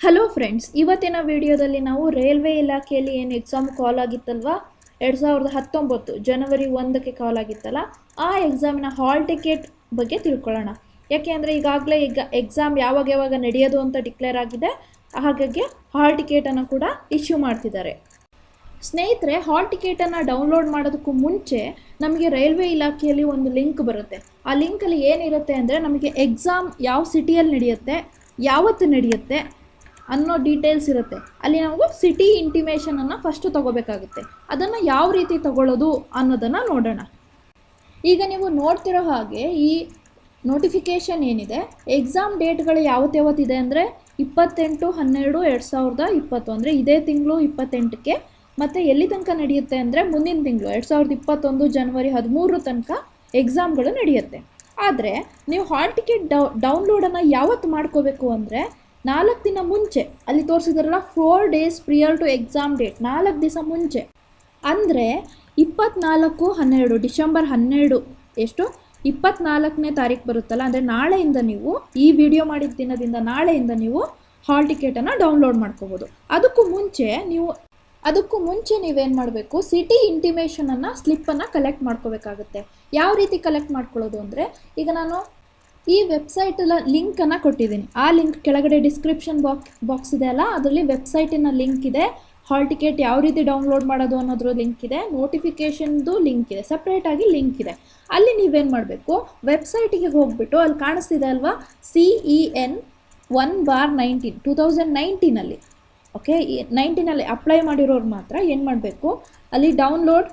Hello friends, ಇವತ್ತಿನ ವಿಡಿಯೋದಲ್ಲಿ ನಾವು ರೈಲ್ವೆ ಇಲಾಖೆಯಲ್ಲಿ ಏನು ಎಕ್ಸಾಮ್ ಕಾಲ್ ಆಗಿತ್ತಲ್ವಾ 2019 ಜನವರಿ 1ಕ್ಕೆ ಕಾಲ್ ಆಗಿತ್ತಲ್ಲ, ಆ ಎಕ್ಸಾಮಿನ ಹಾಲ್ ಟಿಕೆಟ್ ಬಗ್ಗೆ ತಿಳ್ಕೊಳ್ಳೋಣ. ಯಾಕೆ ಅಂದರೆ ಈಗಾಗಲೇ ಎಕ್ಸಾಮ್ ಯಾವಾಗ ನಡೆಯೋದು ಅಂತ ಡಿಕ್ಲೇರ್ ಆಗಿದೆ. ಹಾಗಾಗಿ ಹಾಲ್ ಟಿಕೆಟನ್ನು ಕೂಡ ಇಶ್ಯೂ ಮಾಡ್ತಿದ್ದಾರೆ. ಸ್ನೇಹಿತರೆ, ಹಾಲ್ ಟಿಕೆಟನ್ನು ಡೌನ್ಲೋಡ್ ಮಾಡೋದಕ್ಕೂ ಮುಂಚೆ ನಮಗೆ ರೈಲ್ವೆ ಇಲಾಖೆಯಲ್ಲಿ ಒಂದು ಲಿಂಕ್ ಬರುತ್ತೆ. ಆ ಲಿಂಕಲ್ಲಿ ಏನಿರುತ್ತೆ ಅಂದರೆ ನಮಗೆ ಎಕ್ಸಾಮ್ ಯಾವ ಸಿಟಿಯಲ್ಲಿ ನಡೆಯುತ್ತೆ, ಯಾವತ್ತು ನಡೆಯುತ್ತೆ ಅನ್ನೋ ಡೀಟೇಲ್ಸ್ ಇರುತ್ತೆ. ಅಲ್ಲಿ ನಾವು ಸಿಟಿ ಇಂಟಿಮೇಷನನ್ನು ಫಸ್ಟು ತೊಗೋಬೇಕಾಗುತ್ತೆ. ಅದನ್ನು ಯಾವ ರೀತಿ ತಗೊಳ್ಳೋದು ಅನ್ನೋದನ್ನು ನೋಡೋಣ. ಈಗ ನೀವು ನೋಡ್ತಿರೋ ಹಾಗೆ ಈ ನೋಟಿಫಿಕೇಷನ್ ಏನಿದೆ, ಎಕ್ಸಾಮ್ ಡೇಟ್ಗಳು ಯಾವತ್ತಿದೆ ಅಂದರೆ 28/12/2020 ಅಂದರೆ ಇದೇ ತಿಂಗಳು 28ಕ್ಕೆ, ಮತ್ತು ಎಲ್ಲಿ ತನಕ ನಡೆಯುತ್ತೆ ಅಂದರೆ ಮುಂದಿನ ತಿಂಗಳು 2021 ಜನವರಿ 13 ತನಕ ಎಕ್ಸಾಮ್ಗಳು ನಡೆಯುತ್ತೆ. ಆದರೆ ನೀವು ಹಾಲ್ ಟಿಕೆಟ್ ಡೌನ್ಲೋಡನ್ನು ಯಾವತ್ತು ಮಾಡ್ಕೋಬೇಕು ಅಂದರೆ 4 ದಿನ ಮುಂಚೆ. ಅಲ್ಲಿ ತೋರಿಸಿದ್ರಲ್ಲ 4 days prior to exam date, 4 ದಿವಸ ಮುಂಚೆ ಅಂದರೆ 24/12 ಡಿಸೆಂಬರ್ 12 ಎಷ್ಟು 24ನೇ ತಾರೀಕು ಬರುತ್ತಲ್ಲ, ಅಂದರೆ ನಾಳೆಯಿಂದ ನೀವು ಈ ವಿಡಿಯೋ ಮಾಡಿದ ದಿನದಿಂದ ನಾಳೆಯಿಂದ ನೀವು ಹಾಲ್ ಟಿಕೆಟನ್ನು ಡೌನ್ಲೋಡ್ ಮಾಡ್ಕೋಬೋದು. ಅದಕ್ಕೂ ಮುಂಚೆ ನೀವೇನು ಮಾಡಬೇಕು, ಸಿಟಿ ಇಂಟಿಮೇಷನನ್ನು ಸ್ಲಿಪ್ಪನ್ನು ಕಲೆಕ್ಟ್ ಮಾಡ್ಕೋಬೇಕಾಗುತ್ತೆ. ಯಾವ ರೀತಿ ಕಲೆಕ್ಟ್ ಮಾಡ್ಕೊಳ್ಳೋದು ಅಂದರೆ, ಈಗ ನಾನು ಈ ವೆಬ್ಸೈಟಲ್ಲ ಲಿಂಕನ್ನು ಕೊಟ್ಟಿದ್ದೀನಿ. ಆ ಲಿಂಕ್ ಕೆಳಗಡೆ ಡಿಸ್ಕ್ರಿಪ್ಷನ್ ಬಾಕ್ಸ್ ಇದೆ ಅಲ್ಲ, ಅದರಲ್ಲಿ ವೆಬ್ಸೈಟಿನ ಲಿಂಕ್ ಇದೆ, ಹಾಲ್ ಟಿಕೆಟ್ ಯಾವ ರೀತಿ ಡೌನ್ಲೋಡ್ ಮಾಡೋದು ಅನ್ನೋದ್ರ ಲಿಂಕ್ ಇದೆ, ನೋಟಿಫಿಕೇಷನ್ದು ಲಿಂಕ್ ಇದೆ, ಸಪ್ರೇಟಾಗಿ ಲಿಂಕ್ ಇದೆ. ಅಲ್ಲಿ ನೀವೇನು ಮಾಡಬೇಕು, ವೆಬ್ಸೈಟಿಗೆ ಹೋಗಿಬಿಟ್ಟು ಅಲ್ಲಿ ಕಾಣಿಸ್ತಿದೆ ಅಲ್ವಾ CEN 1/19 2019 ಓಕೆ, 19 ಅಪ್ಲೈ ಮಾಡಿರೋರು ಮಾತ್ರ ಏನು ಮಾಡಬೇಕು, ಅಲ್ಲಿ download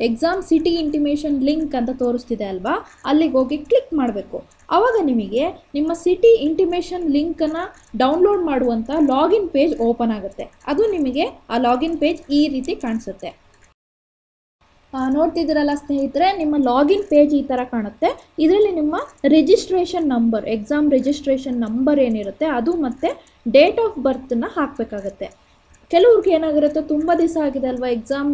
exam city intimation link ಅಂತ ತೋರಿಸ್ತಿದೆ ಅಲ್ವಾ, ಅಲ್ಲಿಗೆ ಹೋಗಿ ಕ್ಲಿಕ್ ಮಾಡಬೇಕು. ಆವಾಗ ನಿಮಗೆ ನಿಮ್ಮ ಸಿಟಿ ಇಂಟಿಮೇಷನ್ ಲಿಂಕನ್ನು ಡೌನ್ಲೋಡ್ ಮಾಡುವಂಥ ಲಾಗಿನ್ ಪೇಜ್ ಓಪನ್ ಆಗುತ್ತೆ. ಅದು ನಿಮಗೆ ಆ ಲಾಗಿನ್ ಪೇಜ್ ಈ ರೀತಿ ಕಾಣಿಸುತ್ತೆ. ನೋಡ್ತಿದ್ದೀರಲ್ಲ ಸ್ನೇಹಿತರೆ, ನಿಮ್ಮ ಲಾಗಿನ್ ಪೇಜ್ ಈ ಥರ ಕಾಣುತ್ತೆ. ಇದರಲ್ಲಿ ನಿಮ್ಮ registration number, exam registration number ಏನಿರುತ್ತೆ ಅದು ಮತ್ತು ಡೇಟ್ ಆಫ್ ಬರ್ತನ್ನು ಹಾಕಬೇಕಾಗತ್ತೆ. ಕೆಲವ್ರಿಗೆ ಏನಾಗಿರುತ್ತೆ, ತುಂಬ ದಿವಸ ಆಗಿದೆ ಅಲ್ವಾ ಎಕ್ಸಾಮ್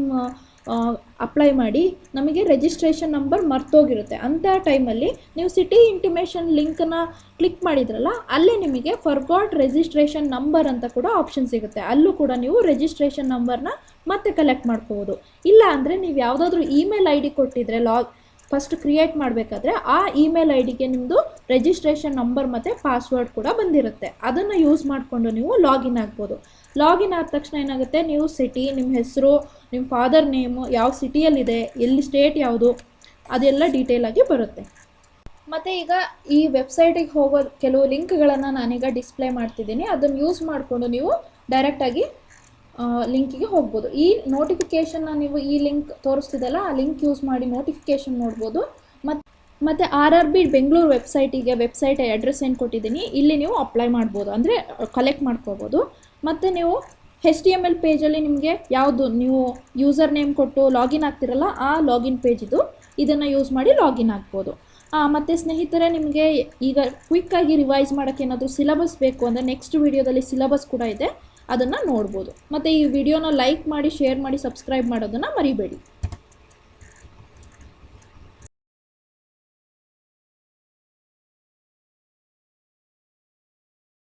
ಅಪ್ಲೈ ಮಾಡಿ, ನಮಗೆ ರಿಜಿಸ್ಟ್ರೇಷನ್ ನಂಬರ್ ಮರ್ತೋಗಿರುತ್ತೆ. ಅಂಥ ಟೈಮಲ್ಲಿ ನೀವು ಸಿಟಿ ಇಂಟಿಮೇಷನ್ ಲಿಂಕನ್ನು ಕ್ಲಿಕ್ ಮಾಡಿದ್ರಲ್ಲ, ಅಲ್ಲೇ ನಿಮಗೆ ಫರ್ಗಾಟ್ ರಿಜಿಸ್ಟ್ರೇಷನ್ ನಂಬರ್ ಅಂತ ಕೂಡ ಆಪ್ಷನ್ ಸಿಗುತ್ತೆ. ಅಲ್ಲೂ ಕೂಡ ನೀವು ರಿಜಿಸ್ಟ್ರೇಷನ್ ನಂಬರ್ನ ಮತ್ತೆ ಕಲೆಕ್ಟ್ ಮಾಡ್ಕೋಬೋದು. ಇಲ್ಲ ಅಂದರೆ ನೀವು ಯಾವುದಾದ್ರೂ ಇಮೇಲ್ ID ಕೊಟ್ಟಿದ್ರೆ ಫಸ್ಟ್ ಕ್ರಿಯೇಟ್ ಮಾಡಬೇಕಾದ್ರೆ ಆ ಇಮೇಲ್ IDಗೆ ನಿಮ್ಮದು ರಿಜಿಸ್ಟ್ರೇಷನ್ ನಂಬರ್ ಮತ್ತು ಪಾಸ್ವರ್ಡ್ ಕೂಡ ಬಂದಿರುತ್ತೆ. ಅದನ್ನು ಯೂಸ್ ಮಾಡಿಕೊಂಡು ನೀವು ಲಾಗಿನ್ ಆಗ್ಬೋದು. ಲಾಗಿನ್ ಆದ ತಕ್ಷಣ ಏನಾಗುತ್ತೆ, ನೀವು ಸಿಟಿ, ನಿಮ್ಮ ಹೆಸರು, ನಿಮ್ಮ ಫಾದರ್ ನೇಮು, ಯಾವ ಸಿಟಿಯಲ್ಲಿದೆ, ಎಲ್ಲಿ ಸ್ಟೇಟ್ ಯಾವುದು, ಅದೆಲ್ಲ ಡೀಟೇಲಾಗಿ ಬರುತ್ತೆ. ಮತ್ತು ಈಗ ಈ ವೆಬ್ಸೈಟಿಗೆ ಹೋಗೋ ಕೆಲವು ಲಿಂಕ್ಗಳನ್ನು ನಾನೀಗ ಡಿಸ್ಪ್ಲೇ ಮಾಡ್ತಿದ್ದೀನಿ. ಅದನ್ನು ಯೂಸ್ ಮಾಡಿಕೊಂಡು ನೀವು ಡೈರೆಕ್ಟಾಗಿ ಲಿಂಕಿಗೆ ಹೋಗ್ಬೋದು. ಈ ನೋಟಿಫಿಕೇಷನ್ನ ನೀವು ಈ ಲಿಂಕ್ ತೋರಿಸ್ತಿದ್ದಲ್ಲ, ಆ ಲಿಂಕ್ ಯೂಸ್ ಮಾಡಿ ನೋಟಿಫಿಕೇಷನ್ ನೋಡ್ಬೋದು. ಮತ್ತು RRB ಬೆಂಗಳೂರು ವೆಬ್ಸೈಟ್ ಅಡ್ರೆಸ್ ಏನು ಕೊಟ್ಟಿದ್ದೀನಿ, ಇಲ್ಲಿ ನೀವು ಅಪ್ಲೈ ಮಾಡ್ಬೋದು, ಅಂದರೆ ಕಲೆಕ್ಟ್ ಮಾಡ್ಕೋಬೋದು. ಮತ್ತು ನೀವು HTML ಪೇಜಲ್ಲಿ ನಿಮಗೆ ಯಾವುದು ನೀವು ಯೂಸರ್ ನೇಮ್ ಕೊಟ್ಟು ಲಾಗಿನ್ ಆಗ್ತಿರಲ್ಲ, ಆ ಲಾಗಿನ್ ಪೇಜ್ ಇದನ್ನು ಯೂಸ್ ಮಾಡಿ ಲಾಗಿನ್ ಆಗ್ಬೋದು. ಮತ್ತು ಸ್ನೇಹಿತರೆ, ನಿಮಗೆ ಈಗ ಕ್ವಿಕ್ಕಾಗಿ ರಿವೈಸ್ ಮಾಡೋಕ್ಕೆ ಏನಾದರೂ ಸಿಲೆಬಸ್ ಬೇಕು ಅಂದರೆ ನೆಕ್ಸ್ಟ್ ವಿಡಿಯೋದಲ್ಲಿ ಸಿಲೆಬಸ್ ಕೂಡ ಇದೆ, ಅದನ್ನು ನೋಡ್ಬೋದು. ಮತ್ತು ಈ ವಿಡಿಯೋನ ಲೈಕ್ ಮಾಡಿ, ಶೇರ್ ಮಾಡಿ, ಸಬ್ಸ್ಕ್ರೈಬ್ ಮಾಡೋದನ್ನು ಮರಿಬೇಡಿ.